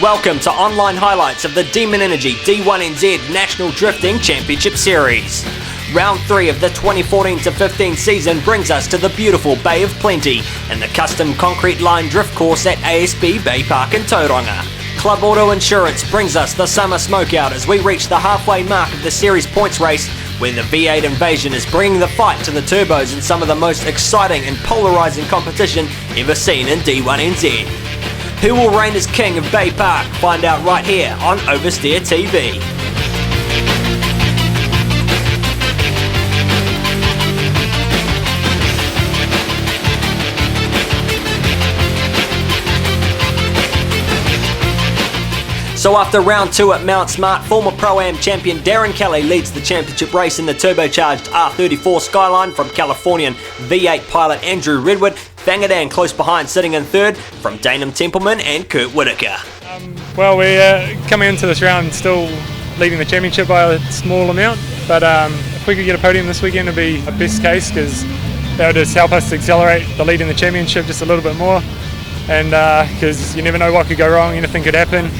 Welcome to online highlights of the D1NZ D1NZ National Drifting Championship Series. Round 3 of the 2014-15 season brings us to the beautiful Bay of Plenty and the custom concrete line drift course at ASB Baypark in Tauranga. Club Auto Insurance brings us the summer smokeout as we reach the halfway mark of the series points race, where the V8 Invasion is bringing the fight to the turbos in some of the most exciting and polarising competition ever seen in D1NZ. Who will reign as king of Baypark? Find out right here on Oversteer TV. So after round 2 at Mount Smart, former Pro-Am champion Darren Kelly leads the championship race in the turbocharged R34 Skyline from Californian V8 pilot Andrew Redwood. Vangadang close behind, sitting in third from Danum Templeman and Kurt Whitaker. Well, we're coming into this round still leading the championship by a small amount, but if we could get a podium this weekend, it'd be a best case, because that would just help us to accelerate the lead in the championship just a little bit more, and because you never know what could go wrong, anything could happen.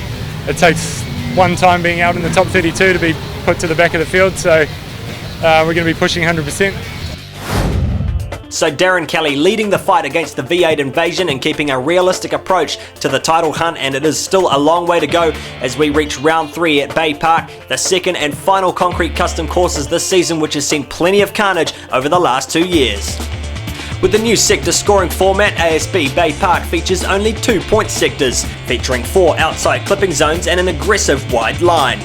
It takes one time being out in the top 32 to be put to the back of the field, so we're going to be pushing 100%. So Darren Kelly leading the fight against the V8 Invasion and keeping a realistic approach to the title hunt, and it is still a long way to go as we reach round 3 at Baypark, the second and final concrete custom courses this season, which has seen plenty of carnage over the last 2 years. With the new sector scoring format, ASB Baypark features only 2-point sectors, featuring 4 outside clipping zones and an aggressive wide line.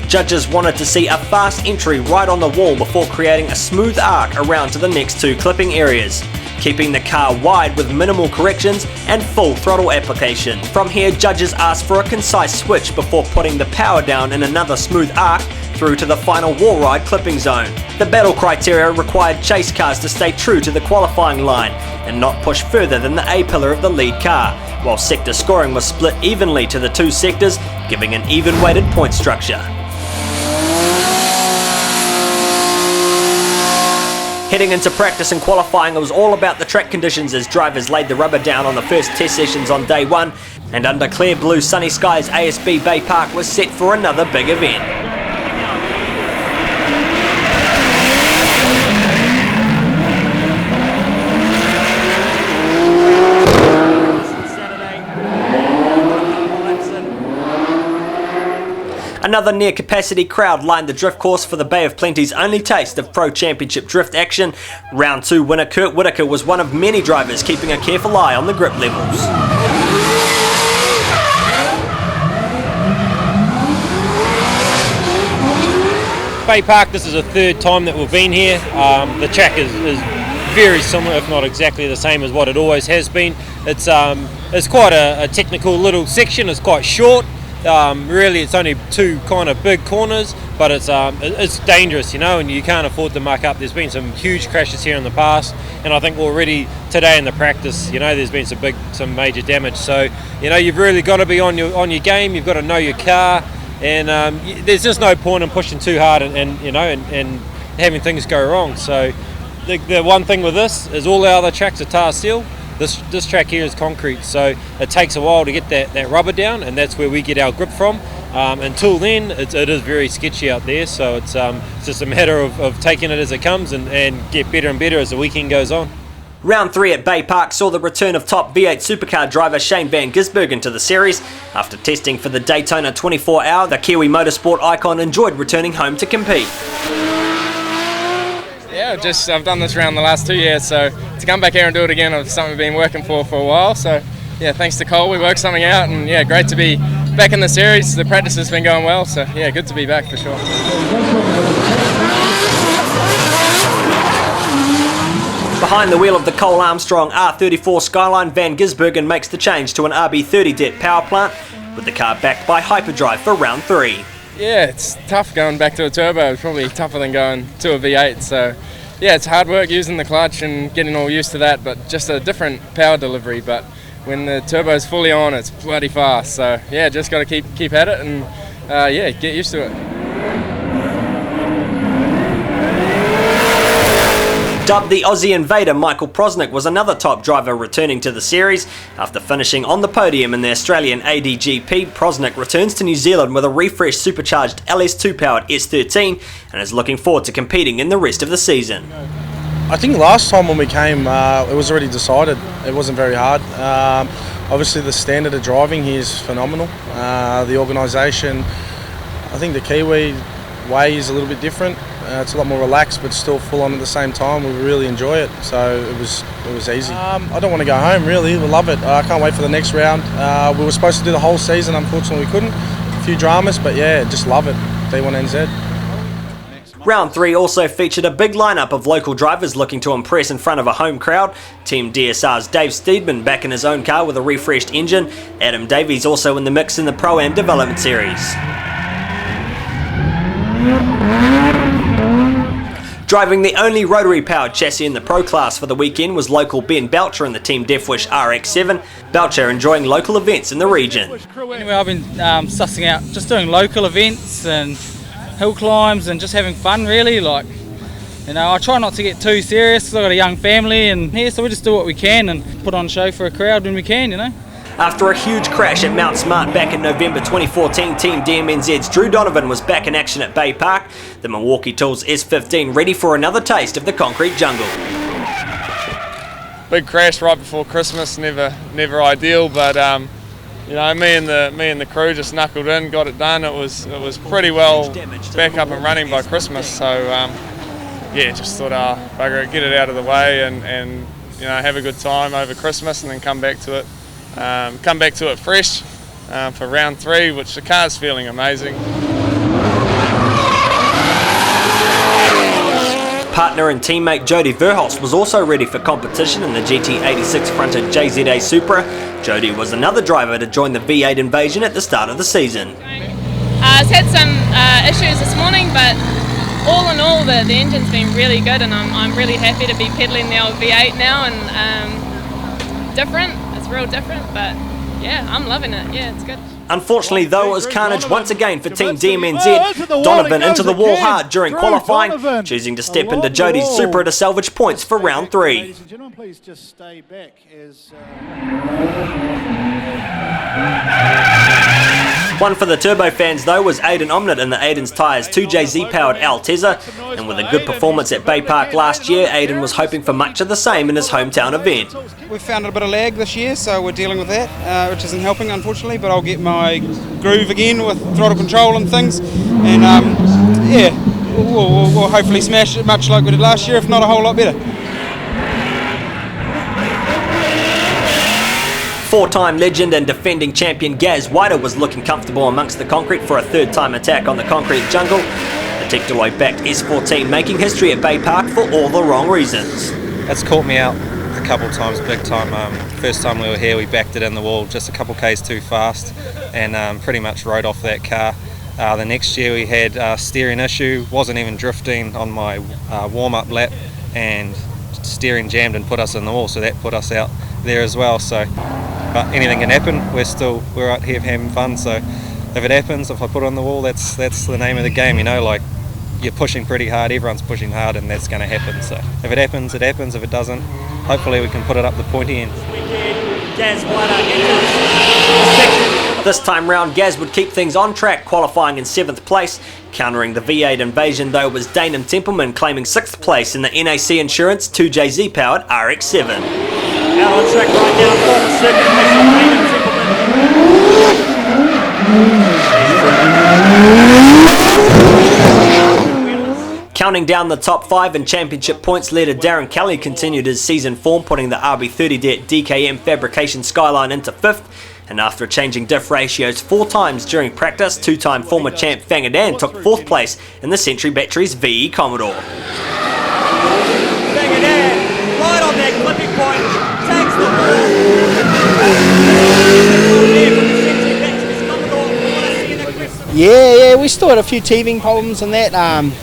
Judges wanted to see a fast entry right on the wall before creating a smooth arc around to the next 2 clipping areas, keeping the car wide with minimal corrections and full throttle application. From here, judges asked for a concise switch before putting the power down in another smooth arc through to the final wall ride clipping zone. The battle criteria required chase cars to stay true to the qualifying line and not push further than the A-pillar of the lead car, while sector scoring was split evenly to the 2 sectors, giving an even-weighted point structure. Heading into practice and qualifying, it was all about the track conditions as drivers laid the rubber down on the first test sessions on day 1, and under clear blue sunny skies, ASB Baypark was set for another big event. Another near-capacity crowd lined the drift course for the Bay of Plenty's only taste of Pro Championship drift action. Round 2 winner Kurt Whitaker was one of many drivers keeping a careful eye on the grip levels. Baypark, this is the 3rd time that we've been here. The track is very similar, if not exactly the same as what it always has been. It's quite a technical little section. It's quite short. Really, it's only 2 kind of big corners, but it's dangerous, you know, and you can't afford to muck up. There's been some huge crashes here in the past, and I think already today in the practice, you know, there's been some major damage. So, you know, you've really got to be on your game. You've got to know your car, and there's just no point in pushing too hard and you know and having things go wrong. So, the one thing with this is all our other tracks are tar steel. This track here is concrete, so it takes a while to get that rubber down, and that's where we get our grip from. Until then, it is very sketchy out there, so it's just a matter of taking it as it comes and get better and better as the weekend goes on. Round 3 at Baypark saw the return of top V8 supercar driver Shane Van Gisbergen to the series. After testing for the Daytona 24-hour, the Kiwi motorsport icon enjoyed returning home to compete. Yeah, I've done this round the last 2 years, so to come back here and do it again is something we've been working for a while. So yeah, thanks to Cole, we worked something out, and yeah, great to be back in the series. The practice has been going well, so yeah, good to be back for sure. Behind the wheel of the Cole Armstrong R34 Skyline, Van Gisbergen makes the change to an RB30 DET power plant, with the car backed by hyperdrive for round 3. Yeah, it's tough going back to a turbo. It's probably tougher than going to a V8. So yeah, it's hard work using the clutch and getting all used to that, but just a different power delivery. But when the turbo's fully on, it's bloody fast. So yeah, just got to keep at it and yeah, get used to it. Dubbed the Aussie Invader, Michael Prosnick was another top driver returning to the series. After finishing on the podium in the Australian ADGP, Prosnick returns to New Zealand with a refreshed supercharged LS2 powered S13 and is looking forward to competing in the rest of the season. I think last time when we came, it was already decided. It wasn't very hard. Obviously the standard of driving here is phenomenal. The organisation, I think the Kiwi way is a little bit different. It's a lot more relaxed but still full on at the same time. We really enjoy it, so it was easy. I don't want to go home really, we love it. I can't wait for the next round. We were supposed to do the whole season, unfortunately we couldn't. A few dramas, but yeah, just love it. D1NZ. Round 3 also featured a big lineup of local drivers looking to impress in front of a home crowd. Team DSR's Dave Steedman back in his own car with a refreshed engine. Adam Davies also in the mix in the Pro-Am Development Series. Driving the only rotary-powered chassis in the Pro class for the weekend was local Ben Belcher in the Team Deathwish RX-7. Belcher enjoying local events in the region. Anyway, I've been sussing out just doing local events and hill climbs and just having fun really. Like, you know, I try not to get too serious because I've got a young family and here, so we just do what we can and put on a show for a crowd when we can, you know. After a huge crash at Mount Smart back in November 2014, Team DMNZ's Drew Donovan was back in action at Baypark. The Milwaukee Tools S15 ready for another taste of the concrete jungle. Big crash right before Christmas, never ideal, but you know, me and the crew just knuckled in, got it done. It was pretty well back up and running by Christmas. So yeah, just thought, bugger it, get it out of the way, and you know, have a good time over Christmas, and then come back to it. Come back to it fresh for round 3, which the car's feeling amazing. Partner and teammate Jody Verhulst was also ready for competition in the GT86 fronted JZA Supra. Jody was another driver to join the V8 invasion at the start of the season. It's had some issues this morning, but all in all the engine's been really good, and I'm really happy to be pedaling the old V8 now, and different. It's real different, but yeah, I'm loving it. Yeah, it's good. Unfortunately though, it was carnage once again for Team DMNZ. Donovan into the wall hard during qualifying, choosing to step into Jody's Supra to salvage points for round 3. Ladies and gentlemen, please just stay back as One for the turbo fans though was Aidan Omnett in the Aidan's Tyres 2JZ powered Altezza, and with a good performance at Baypark last year, Aidan was hoping for much of the same in his hometown event. We've found a bit of lag this year, so we're dealing with that, which isn't helping unfortunately, but I'll get my groove again with throttle control and things, and yeah, we'll hopefully smash it much like we did last year, if not a whole lot better. Four-time legend and defending champion Gaz Wider was looking comfortable amongst the concrete for a third-time attack on the concrete jungle. The Tektoroi-backed S14 making history at Baypark for all the wrong reasons. It's caught me out a couple of times, big time. First time we were here, we backed it in the wall just a couple k's too fast and pretty much rode off that car. The next year we had a steering issue, wasn't even drifting on my warm-up lap, and steering jammed and put us in the wall, so that put us out there as well. So, but anything can happen. We're out here having fun. So if it happens, if I put it on the wall, that's the name of the game. You know, like you're pushing pretty hard. Everyone's pushing hard, and that's going to happen. So if it happens, it happens. If it doesn't, hopefully we can put it up the pointy end. This time round, Gaz would keep things on track, qualifying in 7th place. Countering the V8 invasion though was Danon Templeman claiming 6th place in the NAC Insurance 2JZ powered RX-7. Out on track right now, former circuit racer Danon Templeman. Counting down the top 5 in championship points, leader Darren Kelly continued his season form, putting the RB30 DKM Fabrication Skyline into 5th. And after changing diff ratios 4 times during practice, 2-time former champ Fangadan took 4th place in the Century Batteries VE Commodore. Fangadan, right on that clipping point, takes the ball. Yeah, we still had a few teething problems and that.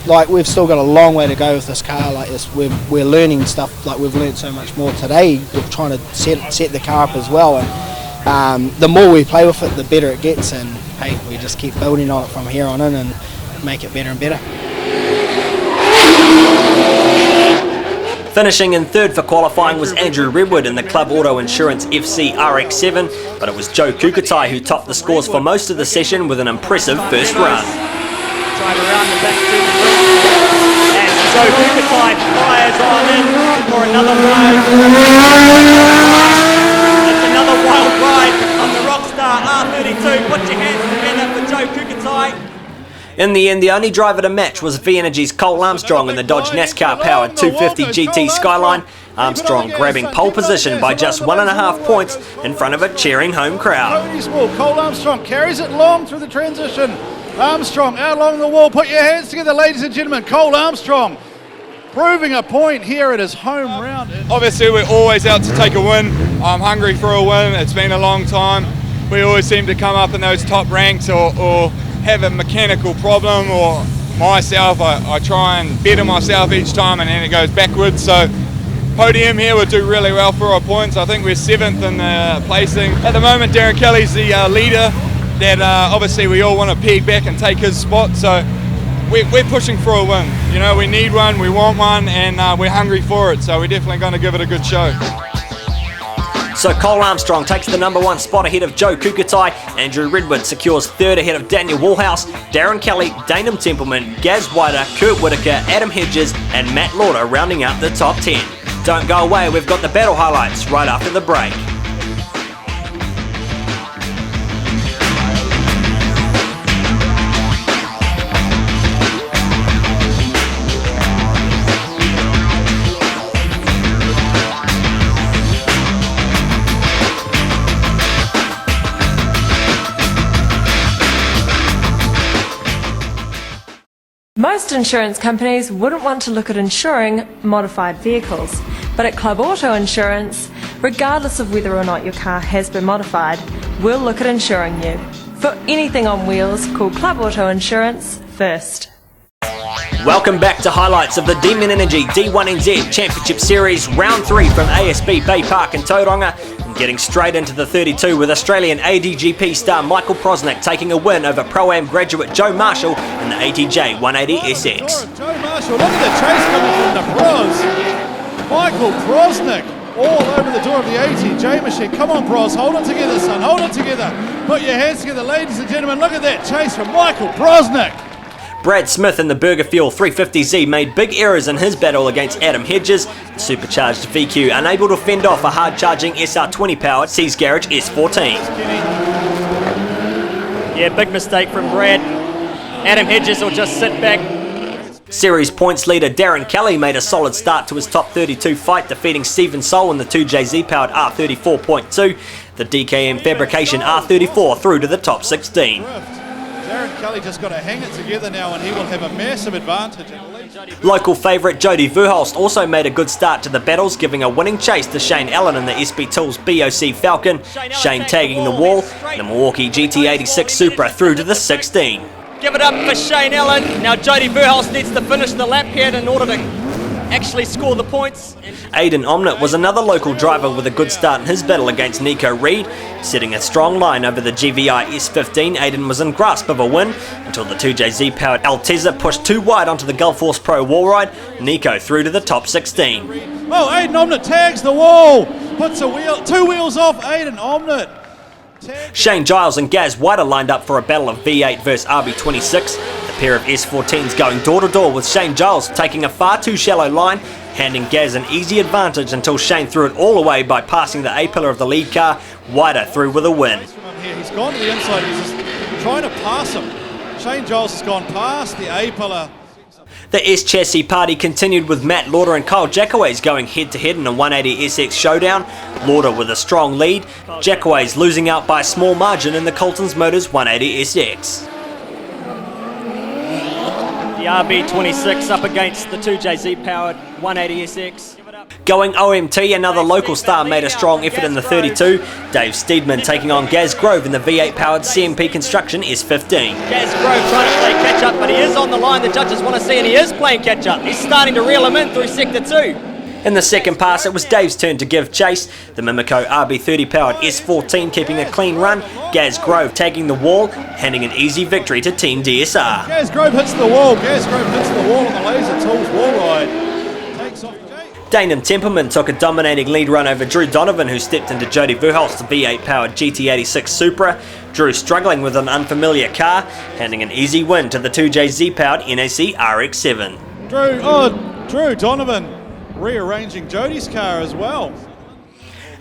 Like we've still got a long way to go with this car. Like this, we're learning stuff. Like we've learned so much more today. We're trying to set the car up as well. And the more we play with it, the better it gets. And hey, we just keep building on it from here on in and make it better and better. Finishing in third for qualifying was Andrew Redwood in the Club Auto Insurance FC RX7, but it was Joe Kukatai who topped the scores for most of the session with an impressive first run. Drive around the back to the grid, and Joe Kukatai fires on in for another ride. It's another wild ride on the Rockstar R32. Put your hands together for Joe Kukatai. In the end, the only driver to match was V-Energy's Cole Armstrong in the Dodge NASCAR-powered 250 GT Skyline. Armstrong grabbing pole position by just 1.5 points in front of a cheering home crowd. Cole Armstrong carries it long through the transition. Armstrong out along the wall. Put your hands together, ladies and gentlemen. Cole Armstrong proving a point here at his home round. Obviously, we're always out to take a win. I'm hungry for a win. It's been a long time. We always seem to come up in those top ranks or have a mechanical problem, or myself, I try and better myself each time and then it goes backwards. So podium here would do really well for our points. I think we're 7th in the placing. At the moment, Darren Kelly's the leader that obviously we all want to peg back and take his spot. So we're pushing for a win. You know, we need one, we want one, and we're hungry for it. So we're definitely going to give it a good show. So Cole Armstrong takes the #1 spot ahead of Joe Kukatai. Andrew Redwood secures third ahead of Daniel Woolhouse, Darren Kelly, Danum Templeman, Gaz Whiter, Kurt Whitaker, Adam Hedges and Matt Lauder rounding out the top 10. Don't go away, we've got the battle highlights right after the break. Most insurance companies wouldn't want to look at insuring modified vehicles, but at Club Auto Insurance, regardless of whether or not your car has been modified, we'll look at insuring you. For anything on wheels, call Club Auto Insurance first. Welcome back to highlights of the D1NZ D1NZ Championship Series Round 3 from ASB Baypark in Tauranga. And getting straight into the 32 with Australian ADGP star Michael Prosnick taking a win over Pro-Am graduate Joe Marshall in the ATJ 180SX. Joe Marshall, look at the chase coming from the pros. Michael Prosnick all over the door of the ATJ machine. Come on, pros, hold it together, son, hold it together. Put your hands together, ladies and gentlemen. Look at that chase from Michael Prosnick. Brad Smith in the Burger Fuel 350Z made big errors in his battle against Adam Hedges. The supercharged VQ unable to fend off a hard-charging SR20 powered C's Garage S14. Yeah, big mistake from Brad. Adam Hedges will just sit back. Series points leader Darren Kelly made a solid start to his top 32 fight, defeating Stephen Soul in the 2JZ powered R34.2. The DKM Fabrication R34 through to the top 16. Darren Kelly just got to hang it together now and he will have a massive advantage. Local favourite Jody Verhulst also made a good start to the battles, giving a winning chase to Shane Allen in the SB Tools BOC Falcon. Shane tagging the wall, the Milwaukee GT86 Supra through to the 16. Give it up for Shane Allen. Now Jody Verhulst needs to finish the lap here in order to actually score the points. Aidan Omnett was another local driver with a good start in his battle against Nico Reed. Setting a strong line over the GVI S15, Aidan was in grasp of a win until the 2JZ powered Altezza pushed too wide onto the Gulf Force Pro wall ride. Nico through to the top 16. Oh, Aidan Omnett tags the wall, puts two wheels off Aidan Omnett. Shane Giles and Gaz Whiter lined up for a battle of V8 versus RB26. The pair of S14s going door to door with Shane Giles taking a far too shallow line, handing Gaz an easy advantage until Shane threw it all away by passing the A-pillar of the lead car. Whiter through with a win. He's gone to the inside, he's just trying to pass him. Shane Giles has gone past the A-pillar. The S-Chassis party continued with Matt Lauder and Kyle Jackaways going head-to-head in a 180SX showdown. Lauder with a strong lead, Jackaways losing out by a small margin in the Colton's Motors 180SX. The RB26 up against the 2JZ powered 180SX. Going OMT, another local star made a strong effort in the 32. Dave Steedman taking on Gaz Grove in the V8 powered CMP Construction S15. Gaz Grove trying to play catch up, but he is on the line the judges want to see, and he is playing catch up. He's starting to reel him in through sector 2. In the second pass, it was Dave's turn to give chase. The Mimico RB30 powered S14 keeping a clean run. Gaz Grove tagging the wall, handing an easy victory to Team DSR. Gaz Grove hits the wall. Gaz Grove hits the wall on the Laser Tools wall ride. Takes off. Dainham Templeman took a dominating lead run over Drew Donovan, who stepped into Jody Verholst's V8-powered GT86 Supra. Drew struggling with an unfamiliar car, handing an easy win to the 2JZ-powered NAC RX-7. Drew Donovan rearranging Jody's car as well.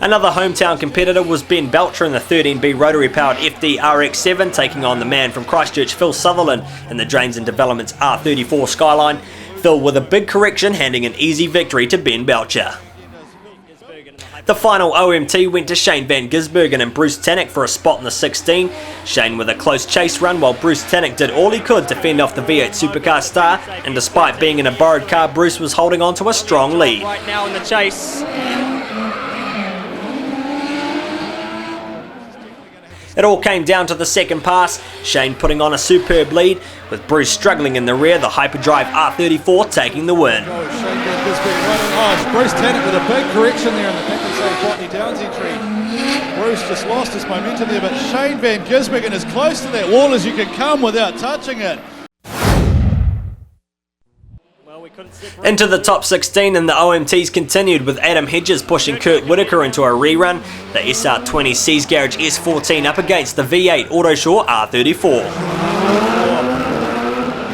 Another hometown competitor was Ben Belcher in the 13B rotary-powered FD RX-7, taking on the man from Christchurch, Phil Sutherland, in the Drains and Developments R34 Skyline. Phil with a big correction, handing an easy victory to Ben Belcher. The final OMT went to Shane Van Gisbergen and Bruce Tannock for a spot in the 16. Shane with a close chase run, while Bruce Tannock did all he could to fend off the V8 Supercar star, and despite being in a borrowed car, Bruce was holding on to a strong lead. Right now in the chase. It all came down to the second pass, Shane putting on a superb lead, with Bruce struggling in the rear, the Hyperdrive R34 taking the win. Bruce Tannock with a big correction there in the Picklesay Botany Downs entry. Bruce just lost his momentum there, but Shane Van Gisbergen as close to that wall as you can come without touching it. Into the top 16 and the OMTs continued, with Adam Hedges pushing Kurt Whitaker into a rerun, the SR20 Seas Garage S14 up against the V8 Autosure R34.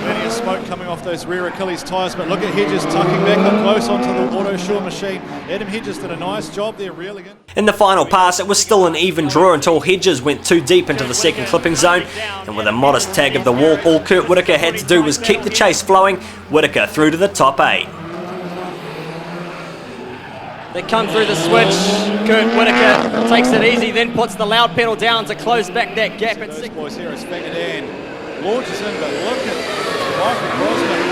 Plenty of smoke coming off those rear Achilles tyres, but look at Hedges tucking back up close onto the Autosure machine. Adam Hedges did a nice job there reeling in. In the final pass, it was still an even draw until Hedges went too deep into the second clipping zone, and with a modest tag of the wall, all Kurt Whitaker had to do was keep the chase flowing. Whitaker through to the top 8. They come through the switch. Kurt Whitaker takes it easy, then puts the loud pedal down to close back that gap. At six. Boys here as Fagadan launches in, but look at Michael Prosnick.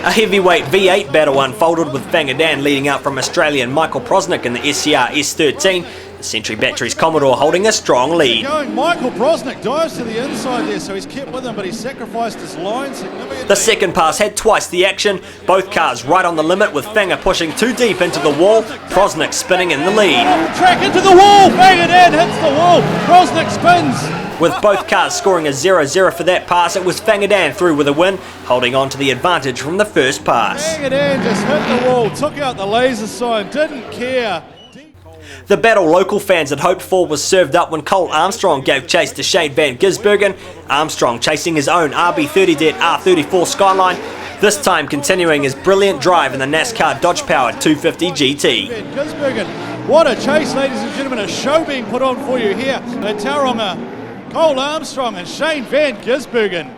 A heavyweight V8 battle unfolded, with Fangadan leading out from Australian Michael Prosnick in the SCR S13. The Century Batteries Commodore holding a strong lead. Michael Prosnick dives to the inside there, so he's kept with him, but he's sacrificed his line significantly. The second pass had twice the action, both cars right on the limit, with Fanga pushing too deep into the wall, Prosnick spinning in the lead. Track into the wall, Fangadan hits the wall, Prosnick spins. With both cars scoring a 0-0 for that pass, it was Fangadan through with a win, holding on to the advantage from the first pass. Fangadan just hit the wall, took out the laser sign, didn't care. The battle local fans had hoped for was served up when Cole Armstrong gave chase to Shane Van Gisbergen. Armstrong chasing his own RB30 R34 Skyline, this time continuing his brilliant drive in the NASCAR Dodge-powered 250 GT. Van Gisbergen, what a chase, ladies and gentlemen, a show being put on for you here at Tauranga. Cole Armstrong and Shane Van Gisbergen.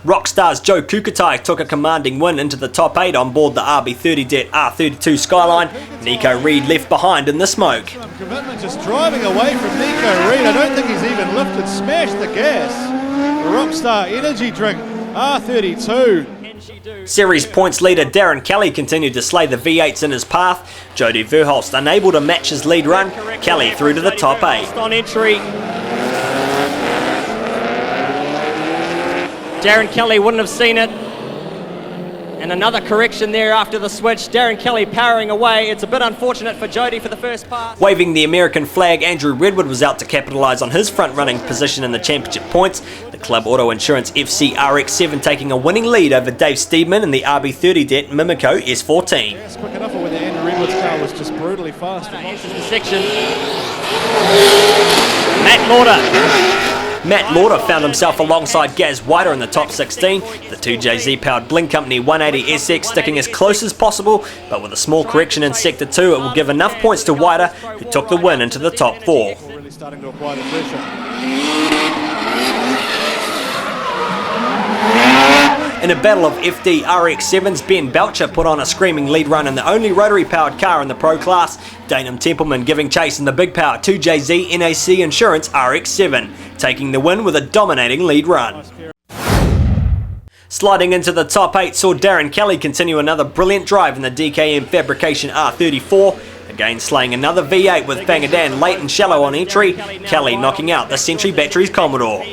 Rockstar's Joe Kukatai took a commanding win into the top 8 on board the RB30 R32 Skyline. Nico Reed left behind in the smoke. Commitment just driving away from Nico Reed. I don't think he's even lifted, smashed the gas. The Rockstar energy drink R32. Series points leader Darren Kelly continued to slay the V8s in his path. Jody Verholst unable to match his lead run. Kelly through to the top 8. On entry. Darren Kelly wouldn't have seen it. And another correction there after the switch. Darren Kelly powering away. It's a bit unfortunate for Jody for the first pass. Waving the American flag, Andrew Redwood was out to capitalise on his front-running position in the championship points. The Club Auto Insurance FC RX-7 taking a winning lead over Dave Steedman in the RB30 Mimico S14. Yes, quick enough for whether Andrew Redwood's car was just brutally fast. Enters the section. Matt Lauder. Matt Lauder found himself alongside Gaz Whiter in the top 16, the 2JZ powered Blink Company 180 SX sticking as close as possible, but with a small correction in Sector 2 it will give enough points to Whiter, who took the win into the top 4. Really starting to apply the pressure. In a battle of FD RX-7s, Ben Belcher put on a screaming lead run in the only rotary-powered car in the Pro class, Dainham Templeman giving chase in the big power 2JZ NAC Insurance RX-7, taking the win with a dominating lead run. Sliding into the top 8 saw Darren Kelly continue another brilliant drive in the DKM Fabrication R34, again slaying another V8 with Fangadan late and shallow on entry, Kelly knocking out the Century Batteries Commodore.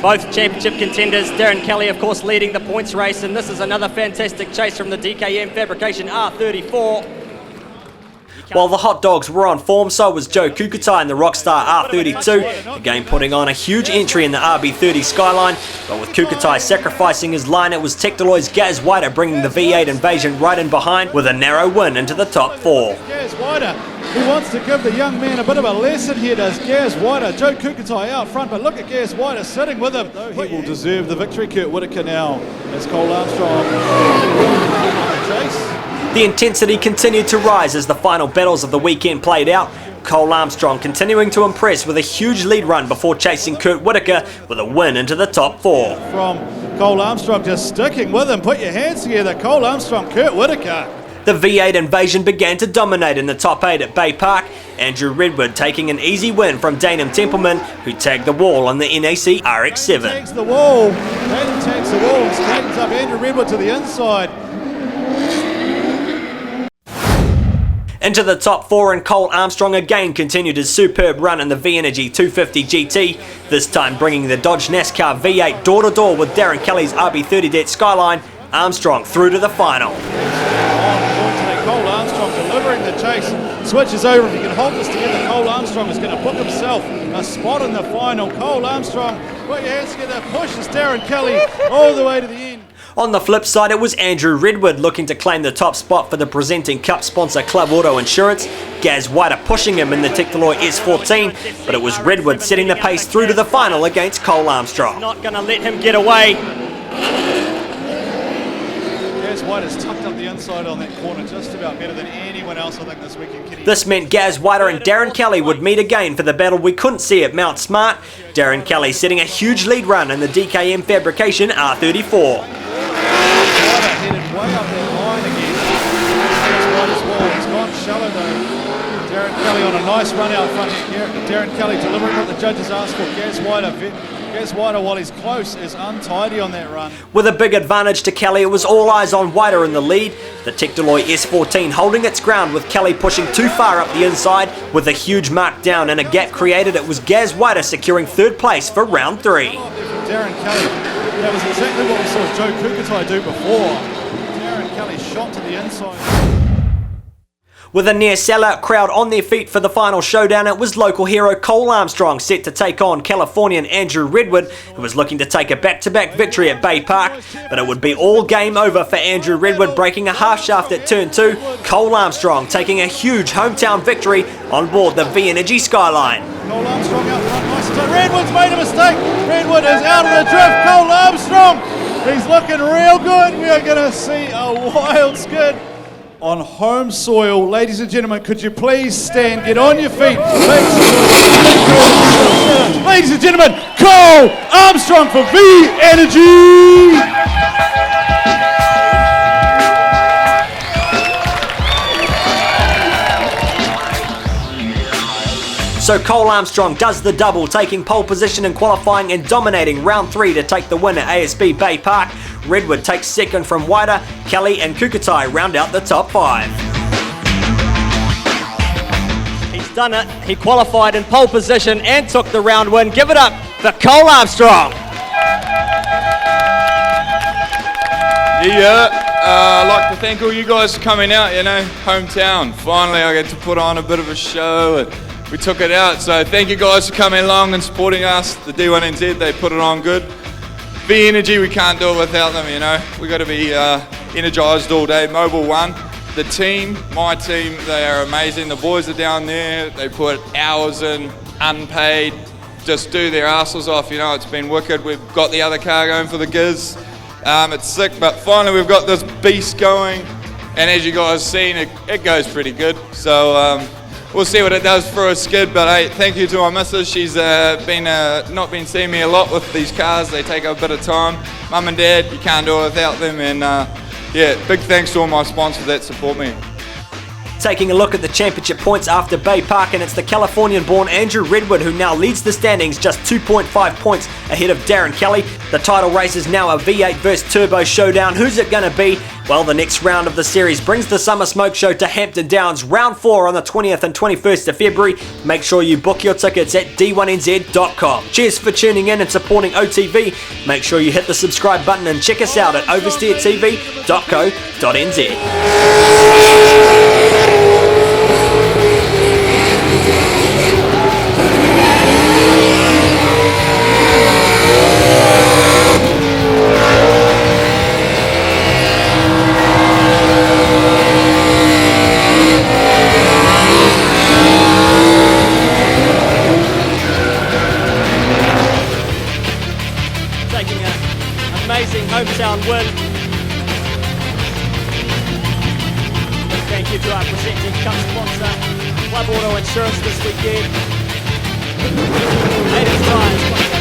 Both championship contenders, Darren Kelly of course leading the points race, and this is another fantastic chase from the DKM Fabrication R34. While the Hot Dogs were on form, so was Joe Kukutai in the Rockstar R32, again putting on a huge entry in the RB30 Skyline, but with Kukutai sacrificing his line, it was Tekteloi's Gaz Whiter bringing the V8 Invasion right in behind with a narrow win into the top 4. Gaz Whiter, he wants to give the young man a bit of a lesson here, does Gaz Whiter. Joe Kukutai out front, but look at Gaz Whiter sitting with him. He will deserve the victory. Kurt Whitaker now as Cole Armstrong chase. The intensity continued to rise as the final battles of the weekend played out. Cole Armstrong continuing to impress with a huge lead run before chasing Kurt Whitaker with a win into the top 4. From Cole Armstrong just sticking with him. Put your hands together. Cole Armstrong, Kurt Whitaker. The V8 Invasion began to dominate in the top 8 at Baypark. Andrew Redwood taking an easy win from Danum Templeman, who tagged the wall on the NAC RX-7. Tags the wall. Danum tags the wall and straightens up Andrew Redwood to the inside. Into the top 4, and Cole Armstrong again continued his superb run in the V-Energy 250 GT, this time bringing the Dodge NASCAR V8 door-to-door with Darren Kelly's RB30 Det Skyline. Armstrong through to the final. Cole Armstrong delivering the chase. Switches over. If he can hold this together, Cole Armstrong is going to book himself a spot in the final. Cole Armstrong, put your hands together, pushes Darren Kelly all the way to the end. On the flip side, it was Andrew Redwood looking to claim the top spot for the presenting cup sponsor Club Auto Insurance. Gaz Whiter pushing him in the Tekteloi S14, but it was Redwood setting the pace through to the final against Cole Armstrong. Not going to let him get away. Gaz Whiter's tucked up the inside on that corner just about better than anyone else I think this weekend. This meant Gaz Whiter and Darren Kelly would meet again for the battle we couldn't see at Mount Smart. Darren Kelly setting a huge lead run in the DKM Fabrication R34. Headed way up that line again. Gaz Whiter's wall has gone shallow though. Darren Kelly on a nice run out front here. Darren Kelly delivering what the judges asked for. Gaz Whiter, while he's close, is untidy on that run. With a big advantage to Kelly, it was all eyes on Whiter in the lead. The Tekteloi S14 holding its ground with Kelly pushing too far up the inside. With a huge mark down and a gap created, it was Gaz Whiter securing 3rd place for round 3. Darren Kelly, that was exactly what we saw Joe Kukutai do before. Darren Kelly shot to the inside. With a near sellout crowd on their feet for the final showdown, it was local hero Cole Armstrong set to take on Californian Andrew Redwood, who was looking to take a back-to-back victory at Baypark, but it would be all game over for Andrew Redwood breaking a half shaft at turn 2, Cole Armstrong taking a huge hometown victory on board the V-Energy Skyline. Cole Armstrong out front, nice time. Redwood's made a mistake. Redwood is out of the drift. Cole Armstrong, he's looking real good. We are going to see a wild skid on home soil. Ladies and gentlemen, could you please stand, get on your feet. Ladies and gentlemen, Cole Armstrong for V-Energy. So Cole Armstrong does the double, taking pole position in qualifying and dominating round 3 to take the win at ASB Baypark. Redwood takes 2nd from Whiter, Kelly and Kukutai round out the top 5. He's done it. He qualified in pole position and took the round win. Give it up for Cole Armstrong. I'd like to thank all you guys for coming out, hometown. Finally I get to put on a bit of a show and we took it out, so thank you guys for coming along and supporting us. The D1NZ, they put it on good. V-Energy, we can't do it without them, we got to be energised all day. Mobile One, the team, my team, they are amazing. The boys are down there, they put hours in, unpaid, just do their asses off, it's been wicked. We've got the other car going for the Giz. It's sick, but finally we've got this beast going, and as you guys seen, it goes pretty good. So we'll see what it does for a skid, but hey, thank you to my missus. She's not been seeing me a lot with these cars. They take a bit of time. Mum and Dad, you can't do it without them, and big thanks to all my sponsors that support me. Taking a look at the championship points after Baypark, and it's the Californian-born Andrew Redwood who now leads the standings just 2.5 points ahead of Darren Kelly. The title race is now a V8 vs Turbo showdown. Who's it going to be? Well, the next round of the series brings the Summer Smoke Show to Hampton Downs, round 4 on the 20th and 21st of February. Make sure you book your tickets at D1NZ.com. Cheers for tuning in and supporting OTV. Make sure you hit the subscribe button and check us out at oversteertv.co.nz. amazing hometown win. Thank you to our presenting cup sponsor, Club Auto Insurance this weekend. Latest Tyres.